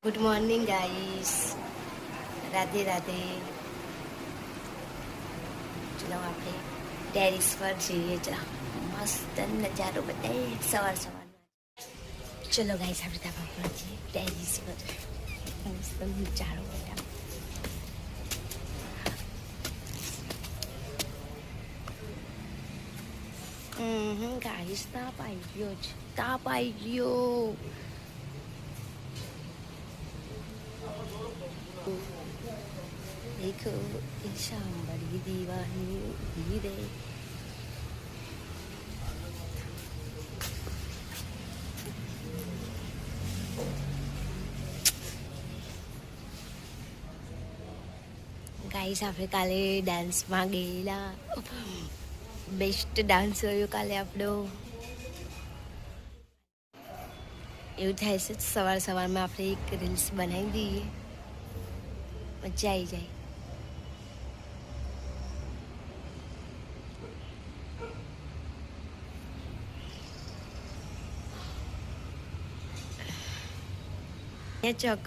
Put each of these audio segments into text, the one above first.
Good morning guys, Radhe Radhe. ચલો આપણે terrace પર જઈએ. મસ્ત નજારો બતાવીએ સવાર સવારમાં. ચલો ગાઈસ, આપણે ધાબા પર જઈએ, ટેરિસ પર મસ્ત નજારો બતાવો. ગાઈસ, તાપ આવી ગયો છે, તાપ આવી ગયો. देखो शाम बड़ी दीवानी धीरे. ગાઈસ, આપણે કાલે ડાન્સમાં ગયેલા. બેસ્ટ ડાન્સ રહ્યો કાલે આપણો. એવું થાય છે સવાર સવારમાં આપણે એક રીલ્સ બનાવી દઈએ, મજા આવી જાય.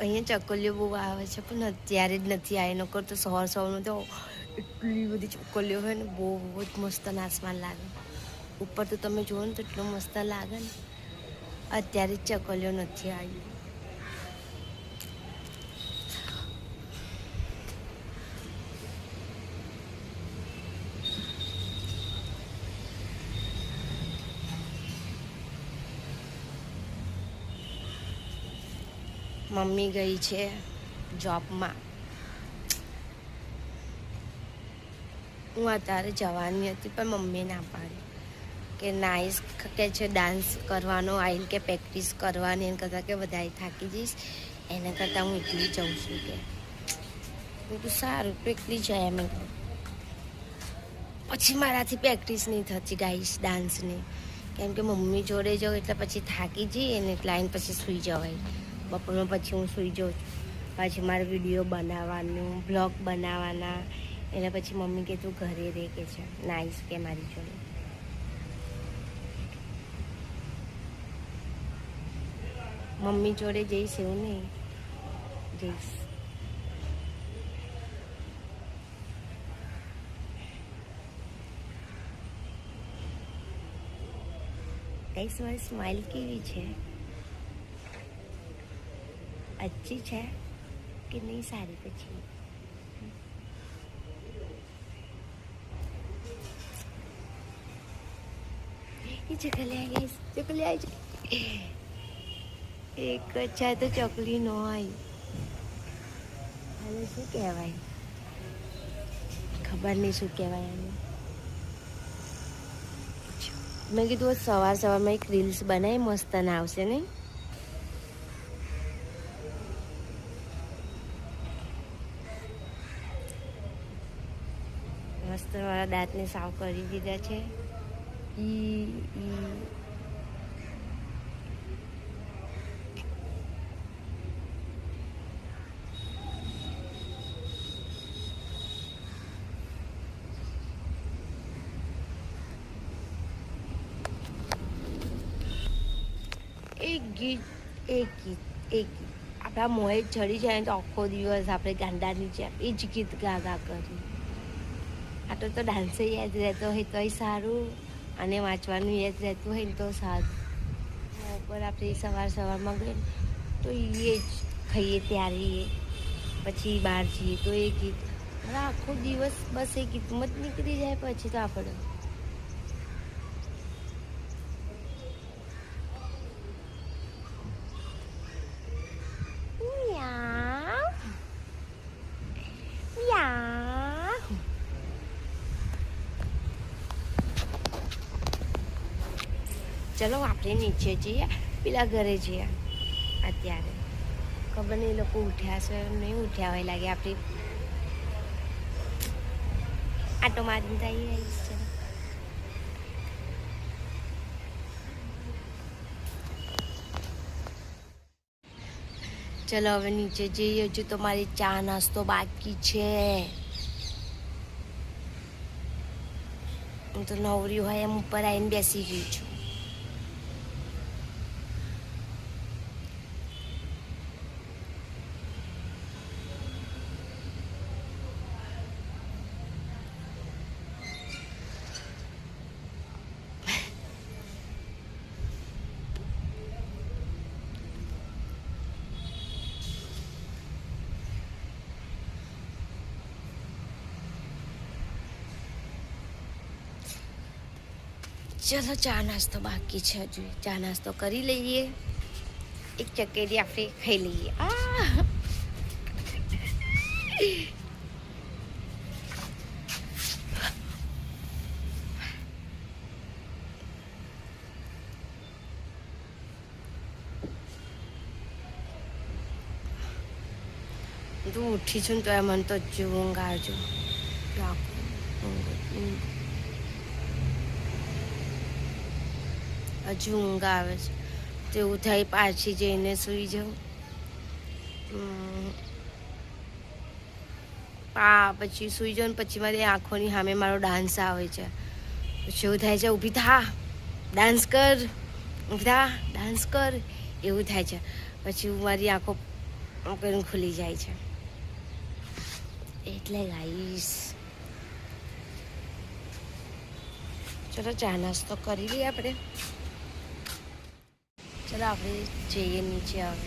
અહીંયા ચકોલીઓ બહુ આવે છે, પણ અત્યારે જ નથી આવી. નકર તો સવાર સવારમાં તો એટલી બધી ચકોલીઓ હોય ને, બહુ જ મસ્ત આસમાન લાગે. ઉપર તો તમે જુઓ ને તો એટલો મસ્ત લાગે ને. અત્યારે જ ચકોલીઓ નથી આવી. મમ્મી ગઈ છે જોબમાં. હું અત્યારે જવાની હતી, પણ મમ્મીએ ના પાડી કે નાઈસ કે છે ડાન્સ કરવાનો, આવીને કે પ્રેક્ટિસ કરવાની. એને કરતાં કે વધારે થાકી જઈશ, એના કરતાં હું એકલી જઉં છું. કે હું તો સારું તો એકલી જાય. એમ પછી મારાથી પ્રેક્ટિસ નહીં થતી ગાઈસ ડાન્સની, કેમ કે મમ્મી જોડે જાઉં એટલે પછી થાકી જઈએ ને, એટલે આવીને પછી સૂઈ જવાય. બપોરમાં પછી હું સૂઈ જાઉં છું. પછી મારે વિડીયો બનાવવાનું, બ્લોગ બનાવવાના. એટલે પછી મમ્મી કે તું ઘરે રહે કે છે નાઈસ કે મારી જોડે. મમ્મી જોડે જઈશ એવું નહીં, જઈશ. કઈ મારી સ્માઇલ કેવી છે? अच्छी છે કે નહીં સારી? પછી એ ચકલી આવી ગઈ, ચકલી આવી જાય. એક છે તો ચકલી નો આવી. હવે શું કહેવાય, ખબર નહીં શું કહેવાય એને. મેં કીધું સવાર સવારમાં એક રીલ્સ બનાવી મસ્ત ના આવશે નહીં? મસ્ત મારા દાંતને સાફ કરી દીધા છે. એક ગીત આપણા મોંએ ચડી જાય ને તો આખો દિવસ આપણે ગાંડાની જેમ એ જ ગીત ગા કરી. આ તો ડાન્સે યાદ રહેતો હોય તોય સારું, અને વાંચવાનું યાદ રહેતું હોય ને તો સારું. ઉપર આપણે સવાર સવારમાં ગઈએ તો એ જ ખાઈએ ત્યારે એ, પછી બહાર જઈએ તો એ ગીત. આખો દિવસ બસ એ ગીતમાં જ નીકળી જાય. પછી તો આપણે ચલો આપણે નીચે જઈએ, પેલા ઘરે જઈએ. અત્યારે ખબર નહીં એ લોકો ઉઠ્યા છે નહીં ઉઠ્યા હોય લાગે. આપણે આટો મારીને જઈ રહી છે. ચલો હવે નીચે જઈએ. હજુ તો મારી ચા નાસ્તો બાકી છે. હું તો નવરી હોય એમ ઉપર આવીને બેસી ગઈ છું. ચલો ચા નાસ્તો બાકી છે હજુ. ચા નાસ્તો કરી લઈએ. એક ચકેલી આપણે ખાઈ લઈએ. તું ઉઠી છું ને તો મને તો હજુ ઊંઘ આવજો. હજુ ઊંઘ આવે છે તો એવું થાય પાછી જઈને સૂઈ જાઉં. પછી સૂઈ જાઉં ને પછી મારી આંખોની સામે મારો ડાન્સ આવે છે. પછી એવું થાય છે ઊભી થા ડાન્સ કર, ઊભી થા ડાન્સ કર, એવું થાય છે. પછી મારી આંખો કરીને ખુલી જાય છે. એટલે ગાઈસ ચલો ચા નાસ્તો કરી લઈએ આપણે. ચલો આપણે જઈએ નીચે હવે.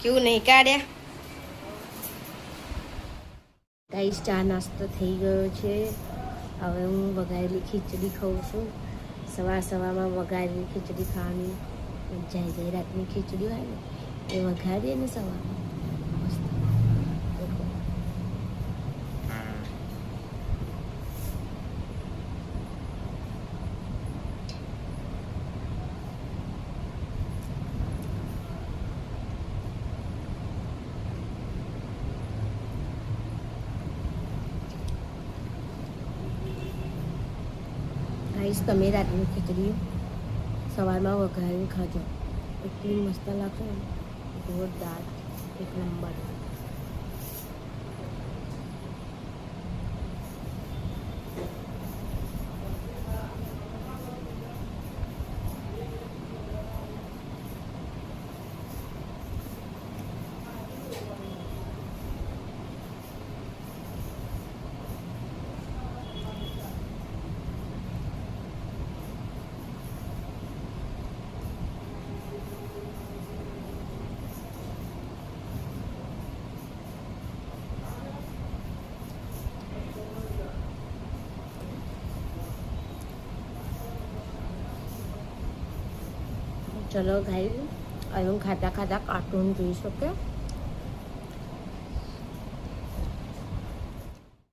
કેવું નહીં કાઢ્યા ગાઈસ? ચા નાસ્તો થઈ ગયો છે. હવે હું વઘારેલી ખીચડી ખાઉં છું. સવારમાં વઘારેલી ખીચડી ખાવાની જાય રાતની ખીચડી હોય ને એ વઘારીએ ને સવારમાં મસ્ત. ગાઈસ તમે રાતની ખીચડી સવારમાં વઘારીને ખાજો, એટલી મસ્ત લાગશે ને, જોરદાર, એક નંબર. ચલો ગાઈ, હવે હું ખાતા કાર્ટૂન જોઈ શકે.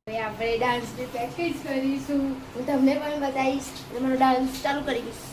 હવે આપણે ડાન્સની પ્રેક્ટિસ કરીશું. હું તમને પણ બતાવીશ અને મારો ડાન્સ ચાલુ કરી દઈશ.